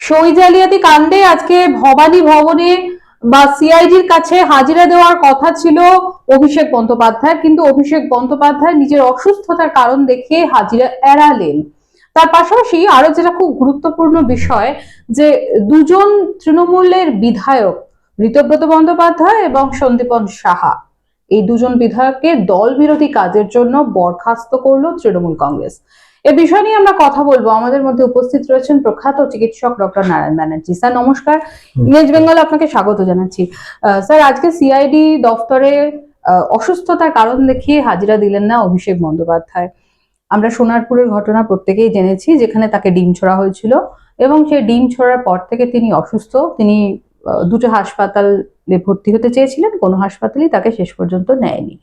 সই জালিয়াতি কাণ্ডে আজকে ভবানী ভবনে বা সিআইডির কাছে হাজিরা দেওয়ার কথা ছিল অভিষেক বন্দ্যোপাধ্যায়, কিন্তু অভিষেক বন্দ্যোপাধ্যায় নিজের অসুস্থতার কারণ দেখিয়ে হাজিরা এড়ালেন। তার পাশাপাশি আরো যেটা খুব গুরুত্বপূর্ণ বিষয়, যে দুজন তৃণমূলের বিধায়ক ঋতব্রত বন্দ্যোপাধ্যায় এবং সন্দীপন সাহা, এই দুজন বিধায়ককে দল বিরোধী কাজের জন্য বরখাস্ত করলো তৃণমূল কংগ্রেস। এ বিষয় নিয়ে আমরা কথা বলবো। আমাদের মধ্যে উপস্থিত রয়েছেন প্রখ্যাত চিকিৎসক ডক্টর নারায়ণ ব্যানার্জি। স্যার নমস্কার, ইমেজ বেঙ্গল আপনাকে স্বাগত জানাচ্ছি। স্যার, আজকে সিআইডি দফতরে অসুস্থতার কারণ দেখিয়ে হাজিরা দিলেন না অভিষেক বন্দ্যোপাধ্যায়। আমরা সোনারপুরের ঘটনা প্রত্যেকেই জেনেছি, যেখানে তাকে ডিম ছোড়া হয়েছিল এবং সেই ডিম ছোড়ার পর থেকে তিনি অসুস্থ। তিনি দুটো হাসপাতালে ভর্তি হতে চেয়েছিলেন, কোনো হাসপাতালই তাকে শেষ পর্যন্ত নেয়নি।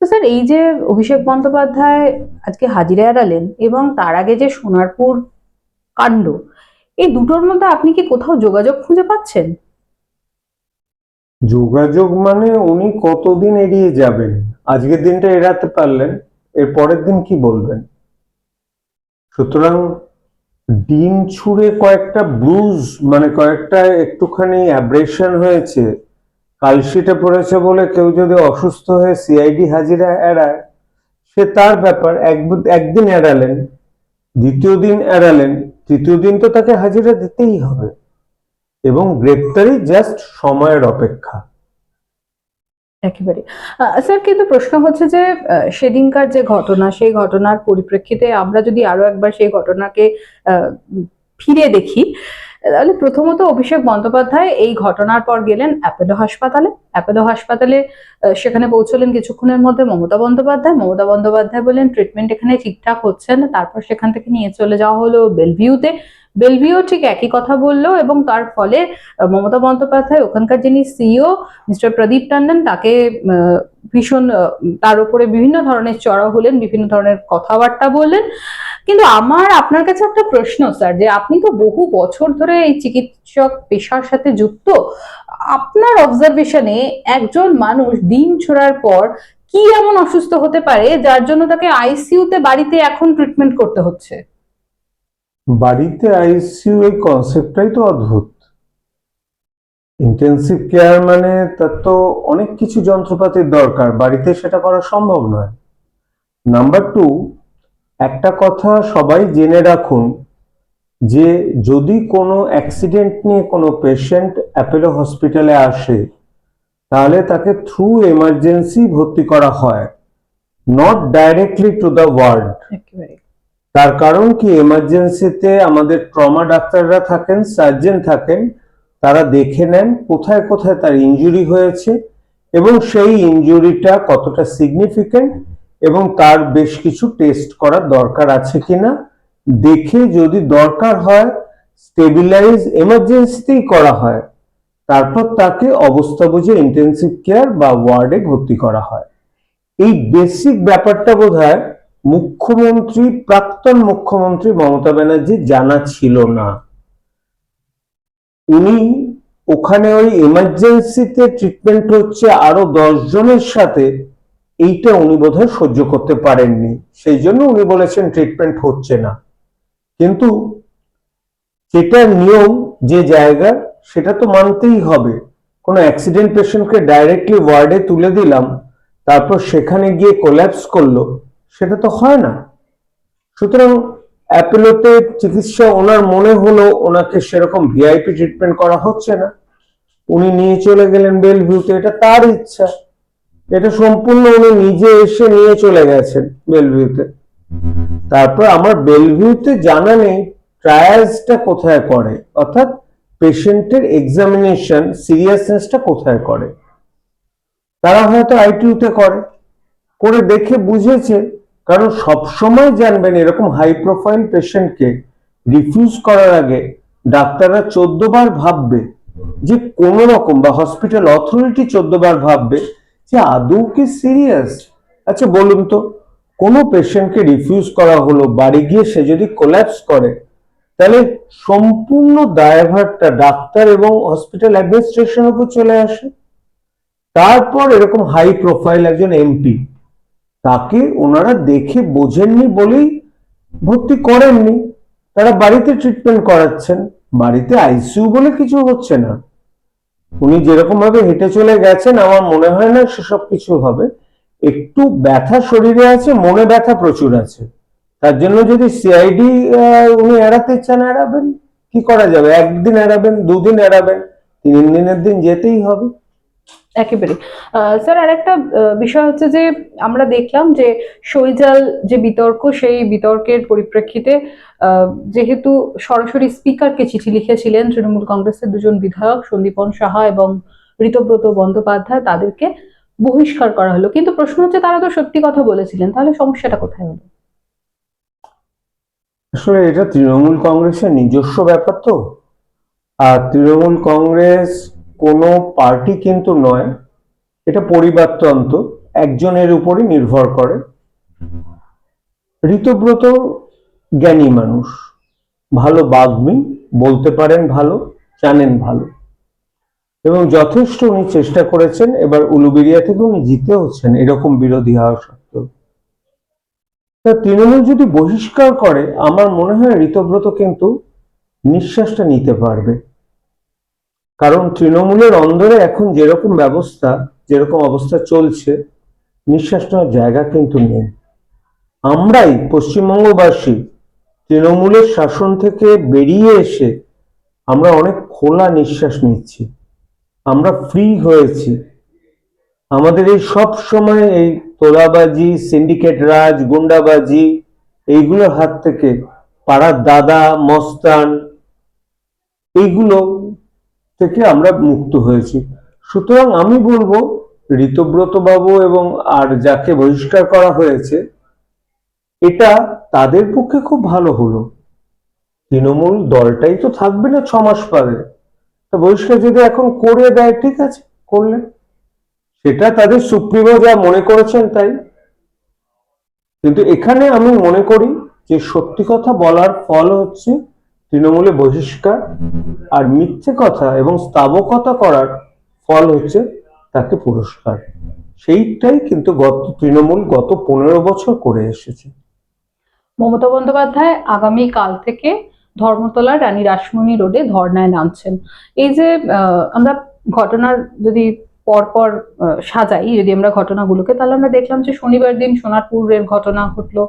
তো স্যার, এই যে অভিষেক বন্দ্যোপাধ্যায় আজকে হাজিরা এড়ালেন এবং তার আগে যে সোনারপুর কাণ্ড, এই দুটোর মধ্যে আপনি কি কোথাও যোগাযোগ খুঁজে পাচ্ছেন? যোগাযোগ মানে উনি কতদিন এড়িয়ে যাবেন? আজকের দিনটা এড়াতে পারলেন, এর পরের দিন কি বলবেন? সুতরাং ডিম ছুঁড়ে কয়েকটা ব্রুজ, মানে কয়েকটা একটুখানি অ্যাব্রেশন হয়েছে, কালশিটে পড়েছে বলে কেউ যদি অসুস্থ হয়ে সিআইডি হাজিরা এড়ায়, সে তার ব্যাপার। একদিন এড়ালেন, দ্বিতীয় দিন এড়ালেন, তৃতীয় দিন তো তাকে হাজিরা দিতেই হবে, এবং গ্রেপ্তারি জাস্ট সময়ের অপেক্ষা। একেবারে। স্যার, কিন্তু প্রশ্ন হচ্ছে যে সেদিনকার যে ঘটনা, সেই ঘটনার পরিপ্রেক্ষিতে আমরা যদি আরো একবার সেই ঘটনাকে ফিরে দেখি, তাহলে প্রথমত অভিষেক বন্দ্যোপাধ্যায় এই ঘটনার পর গেলেন অ্যাপোলো হাসপাতালে। অ্যাপোলো হাসপাতালে সেখানে পৌঁছলেন কিছুক্ষণের মধ্যে মমতা বন্দ্যোপাধ্যায়। মমতা বন্দ্যোপাধ্যায় বললেন ট্রিটমেন্ট এখানে ঠিকঠাক হচ্ছে না। তারপর সেখান থেকে নিয়ে চলে যাওয়া হলো বেলভিউতে। বেলভিউ ঠিক একই কথা বললো এবং তার ফলে মমতা বন্দ্যোপাধ্যায় ওখানকার যিনি সিইও মিস্টার প্রদীপ টন্ডন, তাকে ভীষণ তার উপরে বিভিন্ন ধরনের চড়াও হলেন, বিভিন্ন ধরনের কথাবার্তা বললেন। কিন্তু আমার আপনার কাছে একটা প্রশ্ন স্যার, যে আপনি তো বহু বছর ধরে এই চিকিৎসক পেশার সাথে যুক্ত, আপনার অবজারভেশনে একজন মানুষ ডিম ছোড়ার পর কি এমন অসুস্থ হতে পারে যার জন্য তাকে আইসিইউতে বাড়িতে এখন ট্রিটমেন্ট করতে হচ্ছে? বাড়িতে আইসিইউ এই কনসেপ্টটাই তো অদ্ভুত। ইন্টেন্সিভ কেয়ার মানে তার তো অনেক কিছু যন্ত্রপাতির দরকার, বাড়িতে সেটা করা সম্ভব নয়। নাম্বার টু, একটা কথা সবাই জেনে রাখুন, যে যদি কোনো অ্যাক্সিডেন্ট নিয়ে কোনো পেশেন্ট অ্যাপোলো হসপিটালে আসে, তাহলে তাকে থ্রু এমার্জেন্সি ভর্তি করা হয়, not directly to the ward. তার কারণ কি, এমার্জেন্সিতে আমাদের ট্রমা ডাক্তাররা থাকেন, সার্জন থাকেন, তারা দেখে নেন কোথায় কোথায় তার ইনজুরি হয়েছে এবং সেই ইনজুরিটা কতটা সিগনিফিকেন্ট এবং তার বেশ কিছু টেস্ট করার দরকার আছে কিনা দেখে, যদি দরকার হয় স্টেবিলাইজ এমার্জেন্সিতেই করা হয়, তারপর তাকে অবস্থা বুঝে ইন্টেন্সিভ কেয়ার বা ওয়ার্ডে ভর্তি করা হয়। এই বেসিক ব্যাপারটা বোধহয় মুখ্যমন্ত্রী, প্রাক্তন মুখ্যমন্ত্রী মমতা ব্যানার্জি জানা ছিল না। উনি ওখানে ওই এমার্জেন্সিতে ট্রিটমেন্ট হচ্ছে আরো 10 জনের সাথে, এইটা উনি বোধহয় সহ্য করতে পারেননি, সেই জন্য উনি বলেছেন ট্রিটমেন্ট হচ্ছে না। কিন্তু যেটা নিয়ম, যে জায়গা, সেটা তো মানতেই হবে। কোনো অ্যাক্সিডেন্ট পেশেন্টকে ডাইরেক্টলি ওয়ার্ডে তুলে দিলাম, তারপর সেখানে গিয়ে কোল্যাপস করলো, সেটা তো হয় না। সুতরাং অ্যাপোলোতে চিকিৎসা ওনার মনে হলো ওনাকে সেরকম ভিআইপি ট্রিটমেন্ট করা হচ্ছে না, উনি নিয়ে চলে গেলেন বেলভিউতে। এটা তার ইচ্ছা, এটা সম্পূর্ণ উনি নিজে এসে নিয়ে চলে গেছেন বেলভিউতে। তারপর আমার বেলভিউতে জানা নেই ট্রায়ালসটা কোথায় করে, অর্থাৎ পেশেন্টের এক্সামিনেশন সিরিয়াসনেসটা কোথায় করে। তারা হয়তো আইটিইউতে করে দেখে বুঝেছে। কারণ সবসময় জানবেন, এরকম হাই প্রোফাইল পেশেন্টকে রিফিউজ করার আগে ডাক্তাররা 14 বার ভাববে, যে কোনো রকম, বা হসপিটাল অথরিটি 14 বার ভাববে যে আদৌ কি সিরিয়াস। আচ্ছা বলুন তো, কোনো পেশেন্টকে রিফিউজ করা হলো, বাড়ি গিয়ে সে যদি কোল্যাপস করে, তাহলে সম্পূর্ণ দায়ভারটা ডাক্তার এবং হসপিটাল অ্যাডমিনিস্ট্রেশনের উপর চলে আসে। তারপর এরকম হাই প্রোফাইল একজন এমপি, তাকে ওনারা দেখে বোঝেননি বলেই ভর্তি করেননি, তারা বাড়িতে ট্রিটমেন্ট করাচ্ছেন। বাড়িতে আইসিইউ বলে কিছু হচ্ছে না। উনি যেরকম ভাবে হেঁটে চলে গেছেন, আমার মনে হয় না সেসব কিছু হবে। একটু ব্যথা শরীরে আছে, মনে ব্যথা প্রচুর আছে। তার জন্য যদি সিআইডি উনি এড়াতে চান, এড়াবেন। কি করা যাবে? একদিন এড়াবেন, দুদিন এড়াবেন, 3 দিনের দিন যেতেই হবে। একেবারে। স্যার, আরেকটা বিষয় হচ্ছে যে আমরা দেখলাম যে শৈজাল যে বিতর্ক, সেই বিতর্কের পরিপ্রেক্ষিতে যেহেতু সরাসরি স্পিকারকে চিঠি লিখেছিলেন তৃণমূল কংগ্রেসের দুজন বিধায়ক সন্দীপন সাহা এবং ঋতব্রত বন্দ্যোপাধ্যায়, তাদেরকে বহিষ্কার করা হলো। কিন্তু প্রশ্ন হচ্ছে, তারা তো সত্যি কথা বলেছিলেন, তাহলে সমস্যাটা কোথায় হলো? আসলে এটা তৃণমূল কংগ্রেসের নিজস্ব ব্যাপার তো। আর তৃণমূল কংগ্রেস কোনো পার্টি কিন্তু নয়, এটা পরিবারতন্ত্র, একজনের উপরই নির্ভর করে। ঋতব্রত জ্ঞানী মানুষ, ভালো বাগ্মী, বলতে পারেন ভালো, জানেন ভালো, এবং যথেষ্ট উনি চেষ্টা করেছেন। এবার উলুবেড়িয়া থেকে উনি জিতে হচ্ছেন এরকম বিরোধী হওয়া সত্ত্বেও। তা তৃণমূল যদি বহিষ্কার করে, আমার মনে হয় ঋতব্রত কিন্তু নিঃশ্বাসটা নিতে পারবে। কারণ তৃণমূলের অন্দরে এখন যেরকম অবস্থা চলছে, নিঃশ্বাস নেওয়ার জায়গা কিন্তু নেই। আমরাই পশ্চিমবঙ্গবাসী তৃণমূলের শাসন থেকে বেরিয়ে এসে আমরা অনেক খোলা নিঃশ্বাস নিচ্ছি, আমরা ফ্রি হয়েছি। আমাদের এই সব সময় এই তোলাবাজি, সিন্ডিকেট রাজ, গুন্ডাবাজি, এইগুলোর হাত থেকে, পাড়ার দাদা মস্তান, এইগুলো থেকে আমরা মুক্ত হয়েছি। সুতরাং আমি বলবো ঋতব্রত বাবু এবং আর যাকে বহিষ্কার করা হয়েছে, এটা তাদের পক্ষে খুব ভালো হলো। তৃণমূল দলটাই তো থাকবে না 6 মাস পরে। তা বহিষ্কার যদি এখন করে দেয়, ঠিক আছে, করলেন, সেটা তাদের সুপ্রিমো যা মনে করেছেন তাই। কিন্তু এখানে আমি মনে করি যে সত্যি কথা বলার ফল হচ্ছে তৃণমূলে বহিষ্কার, আর মিথ্যে কথা এবং স্থাবকতা করার ফল হচ্ছে তাকে পুরস্কার। সেইটাই কিন্তু তৃণমূল গত 15 বছর করে এসেছে। মমতা বন্দ্যোপাধ্যায় আগামী কাল থেকে ধর্মতলার রানী রাসমণি রোডে ধর্নায় নামছেন। এই যে আমরা ঘটনার যদি পরপর সাজাই, যদি আমরা ঘটনাগুলোকে, তাহলে আমরা দেখলাম যে শনিবার দিন সোনারপুরের ঘটনা ঘটলো।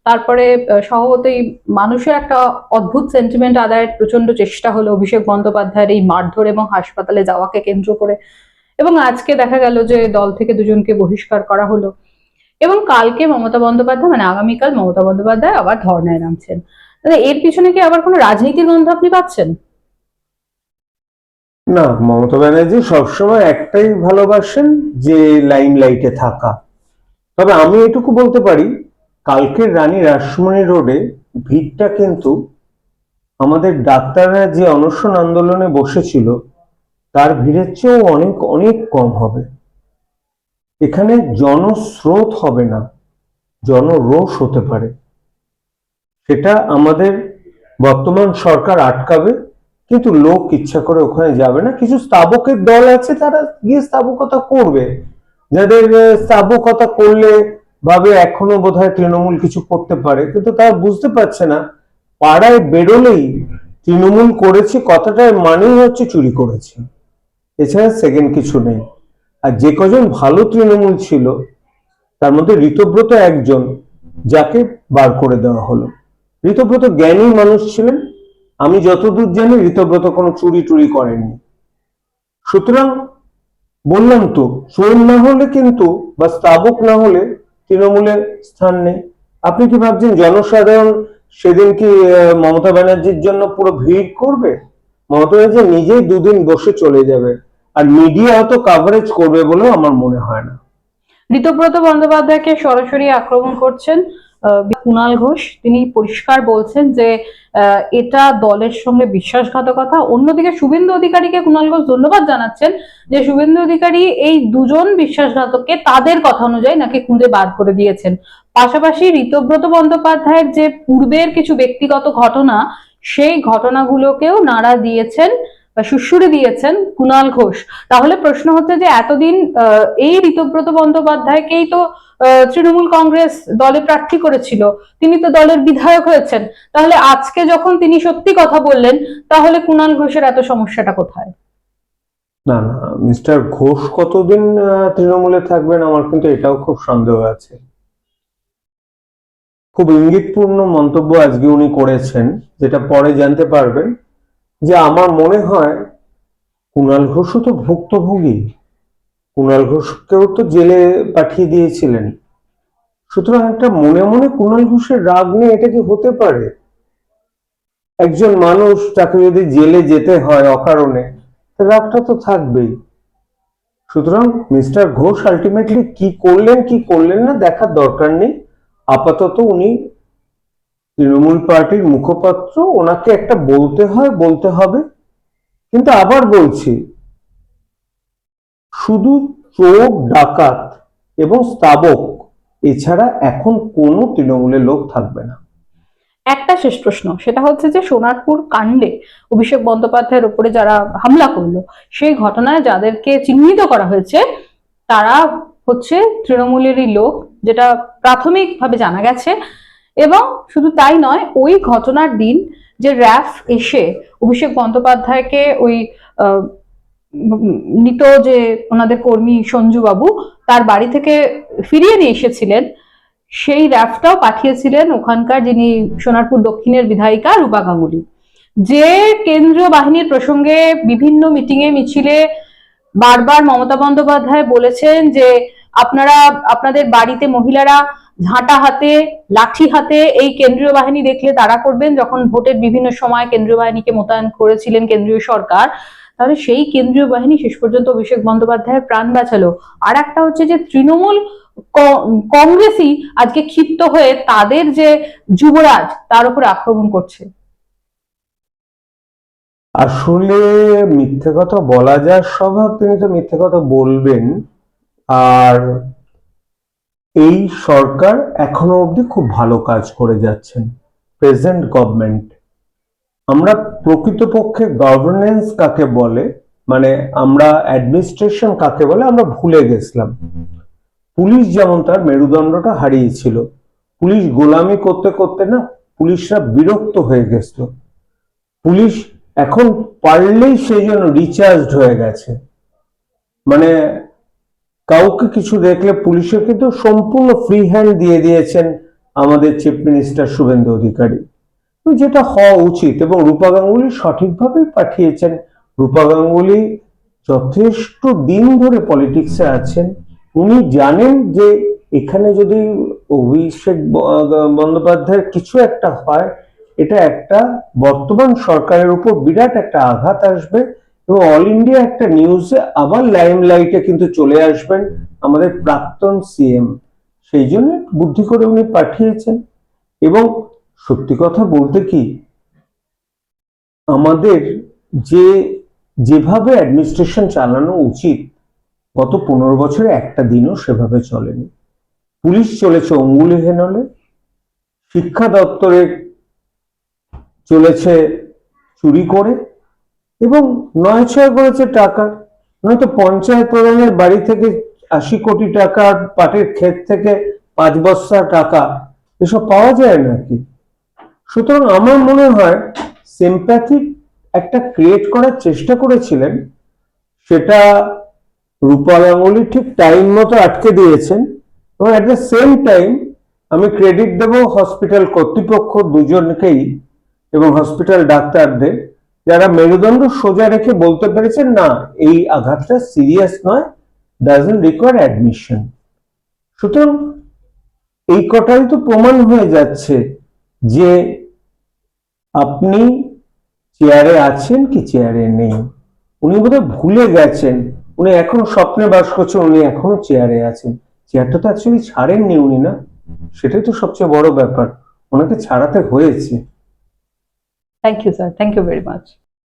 তারপরে স্বভাবতই মানুষের একটা অদ্ভুত সেন্টিমেন্ট আদায়ের প্রচন্ড চেষ্টা হলো অভিষেক বন্দ্যোপাধ্যায়ের এই মারধর এবং হাসপাতালে যাওয়াকে কেন্দ্র করে। এবং আজকে দেখা গেল যে দল থেকে দুজনকে বহিষ্কার করা হলো। এবং কালকে মমতা বন্দ্যোপাধ্যায়, মানে আগামীকাল মমতা বন্দ্যোপাধ্যায় আবার ধর্নায় নামছেন। তাহলে এর পিছনে কি আবার কোনো রাজনীতির গন্ধ আপনি পাচ্ছেন? না, মমতা ব্যানার্জি সবসময় একটাই ভালোবাসেন, যে লাইমলাইটে থাকা। তবে আমি এটুকু বলতে পারি, কালকের রানী রাসমণি রোডে ভিড়টা কিন্তু আমাদের ডাক্তাররা যে অনশন আন্দোলনে বসেছিল তার ভিড়ের চেয়েও অনেক অনেক কম হবে। এখানে জনস্রোত হবে না, জনরোষ হতে পারে। সেটা আমাদের বর্তমান সরকার আটকাবে, কিন্তু লোক ইচ্ছা করে ওখানে যাবে না। কিছু স্থাবকের দল আছে, তারা গিয়ে স্থাবকতা করবে, যাদের স্থাবকতা করলে ভাবে এখনো বোধহয় তৃণমূল কিছু করতে পারে, কিন্তু তারা বুঝতে পারছে না পাড়ায় বেরোলেই তৃণমূল করেছে কথাটার মানেই হচ্ছে চুরি করেছে, এছাড়া সেকেন্ড কিছু নেই। আর যে কজন ভালো তৃণমূল ছিল তার মধ্যে ঋতব্রত একজন, যাকে বার করে দেওয়া হলো। ঋতব্রত জ্ঞানী মানুষ ছিলেন, আমি যতদূর জানি ঋতব্রত কোনো চুরি টুরি করেননি। সুতরাং বললাম তো, চোর না হলে কিন্তু বা স্থাবক না হলে তৃণমূলে স্থান নেই। আপনি কি ভাবছেন জনসাধারণ সেদিন কি মমতা ব্যানার্জির জন্য পুরো ভিড় করবে? মমতা ব্যানার্জি নিজেই দুদিন বসে চলে যাবে, আর মিডিয়া অত কাভারেজ করবে বলেও আমার মনে হয় না। ঋতব্রত বন্দ্যোপাধ্যায়কে সরাসরি আক্রমণ করছেন কুণাল ঘোষ। তিনি পরিষ্কার বলছেন যে এটা দলের সঙ্গে বিশ্বাসঘাতকতা। অন্যদিকে শুভেন্দু অধিকারীকে কুণাল ঘোষ ধন্যবাদ জানাচ্ছেন যে শুভেন্দু অধিকারী এই দুজন বিশ্বাসঘাতককে তাদের কথা অনুযায়ী নাকি খুঁজে বার করে দিয়েছেন। পাশাপাশি ঋতব্রত বন্দ্যোপাধ্যায়ের যে পূর্বের কিছু ব্যক্তিগত ঘটনা, সেই ঘটনাগুলোকেও নাড়া দিয়েছেন বা সুড়সুড়ি দিয়েছেন কুণাল ঘোষ। তাহলে প্রশ্ন হচ্ছে যে এতদিন এই ঋতব্রত বন্দ্যোপাধ্যায়কেই তো তৃণমূল কংগ্রেস দলে প্রার্থী করেছিল, তিনি তো দলের বিধায়ক হয়েছেন, তাহলে আজকে যখন তিনি সত্যি কথা বললেন, তাহলে কুণাল ঘোষের এত সমস্যাটা কোথায়? না না, মিস্টার ঘোষ কতদিন তৃণমূলে থাকবেন আমার কিন্তু এটাও খুব সন্দেহ আছে। খুব ইঙ্গিতপূর্ণ মন্তব্য আজকে উনি করেছেন, যেটা পরে জানতে পারবেন, যে আমার মনে হয় কুণাল ঘোষও তো ভুক্তভোগী, কুণাল ঘোষকেও তো জেলে পাঠিয়ে দিয়েছিলেন। সুতরাং একটা মনে মনে কুণাল ঘোষের রাগ নেই, এটা কি হতে পারে? একজন মানুষ, তাকে যদি জেলে যেতে হয় অকারণে, রাগটা তো থাকবেই। সুতরাং মিস্টার ঘোষ আলটিমেটলি কি করলেন কি করলেন না দেখার দরকার নেই। আপাতত উনি তৃণমূল পার্টির মুখপাত্র, ওনাকে একটা বলতে হয়, বলতে হবে। কিন্তু আবার বলছি, শুধু চোর ডাকাত এবং স্তাবক এছাড়া এখন কোনো তৃণমূলের লোক থাকবে না। একটা শেষ প্রশ্ন, সেটা হচ্ছে যে সোনারপুর কাণ্ডে অভিষেক বন্দ্যোপাধ্যায়ের উপরে যারা হামলা করলো, সেই ঘটনায় যাদেরকে চিহ্নিত করা হয়েছে তারা হচ্ছে তৃণমূলেরই লোক, যেটা প্রাথমিকভাবে জানা গেছে। এবং শুধু তাই নয়, ওই ঘটনার দিন যে র্যাফ এসে অভিষেক বন্দ্যোপাধ্যায়কে ওই মৃত যে ওনাদের কর্মী সঞ্জু বাবু তার বাড়ি থেকে ফিরিয়ে নিয়ে এসেছিলেন, সেই র্যাফটাও পাঠিয়েছিলেন ওখানকার যিনি সোনারপুর দক্ষিণের বিধায়িকা রূপা গাঙ্গুলি। যে কেন্দ্রীয় বাহিনীর প্রসঙ্গে বিভিন্ন মিটিংয়ে মিছিলে বারবার মমতা বন্দ্যোপাধ্যায় বলেছেন যে আপনারা আপনাদের বাড়িতে মহিলারা ঝাঁটা হাতে লাঠি হাতে এই কেন্দ্রীয় বাহিনী দেখলে তাড়া করবেন, যখন ভোটের বিভিন্ন সময় কেন্দ্রীয় বাহিনীকে মোতায়েন করেছিলেন কেন্দ্রীয় সরকার, তাহলে সেই কেন্দ্রীয় বাহিনী শেষ পর্যন্ত অভিষেক বন্দ্যোপাধ্যায়ের প্রাণ বাঁচালো। আর একটা হচ্ছে যে তৃণমূল কংগ্রেসই আজকে ক্ষিপ্ত হয়ে তাদের যে যুবরাজ তার উপরে আক্রমণ করছে। আসলে মিথ্যে কথা বলা যার স্বভাব, তিনি তো মিথ্যে কথা বলবেন। আর এই সরকার এখনো অবধি খুব ভালো কাজ করে যাচ্ছেন, প্রেজেন্ট গভর্নমেন্ট। আমরা প্রকৃতপক্ষে গভর্নেন্স কাকে বলে, মানে আমরা অ্যাডমিনিস্ট্রেশন কাকে বলে, আমরা ভুলে গেছিলাম। পুলিশ যেমন তার মেরুদণ্ডটা হারিয়েছিল, পুলিশ গোলামি করতে করতে না পুলিশরা বিরক্ত হয়ে গেছিল। পুলিশ এখন পারলেই সেই জন্য রিচার্জড হয়ে গেছে, মানে কাউকে কিছু দেখলে পুলিশের কিন্তু সম্পূর্ণ ফ্রি হ্যান্ড দিয়ে দিয়েছেন আমাদের চিফ মিনিস্টার শুভেন্দু অধিকারী, যেটা হওয়া উচিত। এবং রূপা গাঙ্গুলি সঠিকভাবে পাঠিয়েছেন। রূপা গাঙ্গুলি যথেষ্ট দিন ধরে পলিটিক্সে আছেন, উনি জানেন যে এখানে যদি অভিষেক বন্দ্যোপাধ্যায়ের কিছু একটা হয়, এটা একটা বর্তমান সরকারের উপর বিরাট একটা আঘাত আসবে এবং অল ইন্ডিয়া একটা নিউজে আবার লাইমলাইটে কিন্তু চলে আসবেন আমাদের প্রাক্তন সিএম। সেই জন্য বুদ্ধি করে উনি পাঠিয়েছেন। এবং সত্যি কথা বলতে কি, আমাদের যেভাবে অ্যাডমিনিস্ট্রেশন চালানো উচিত গত 15 বছরে একটা দিনও সেভাবে চলেনি। পুলিশ চলেছে অঙ্গুলি হেনলে, শিক্ষা দপ্তরে চলেছে চুরি করে এবং নয়ছয় করেছে টাকা। নয়তো পঞ্চায়েত প্রধানের বাড়ি থেকে 80 কোটি টাকা, পাটের ক্ষেত থেকে 5 বস্তা টাকা এসব পাওয়া যায় নাকি? সুতরাং আমার মনে হয় সিম্প্যাথি একটা ক্রিয়েট করার চেষ্টা করেছিলেন, সেটা রূপা গাঙ্গুলি ঠিক টাইম মতো আটকে দিয়েছেন। এবং এট দ্য সেম টাইম আমি ক্রেডিট দেব হসপিটাল কর্তৃপক্ষ দুজনকেই এবং হসপিটাল ডাক্তারদের, যারা মেরুদণ্ড সোজা রেখে বলতে পেরেছেন না এই আঘাতটা সিরিয়াস নয়, ডাজন্ট রিকোয়ার অ্যাডমিশন। সুতরাং এই কটাই তো প্রমাণ হয়ে যাচ্ছে যে আপনি চেয়ারে আছেন কি চেয়ারে নেই। উনি বোধহয় ভুলে গেছেন, উনি এখনো স্বপ্নে বাস করছেন, উনি এখনো চেয়ারে আছেন। চেয়ারটা তো অ্যাকচুয়ালি ছাড়েননি উনি, না? সেটাই তো সবচেয়ে বড় ব্যাপার, ওনাকে ছাড়াতে হয়েছে। Thank you sir, thank you very much.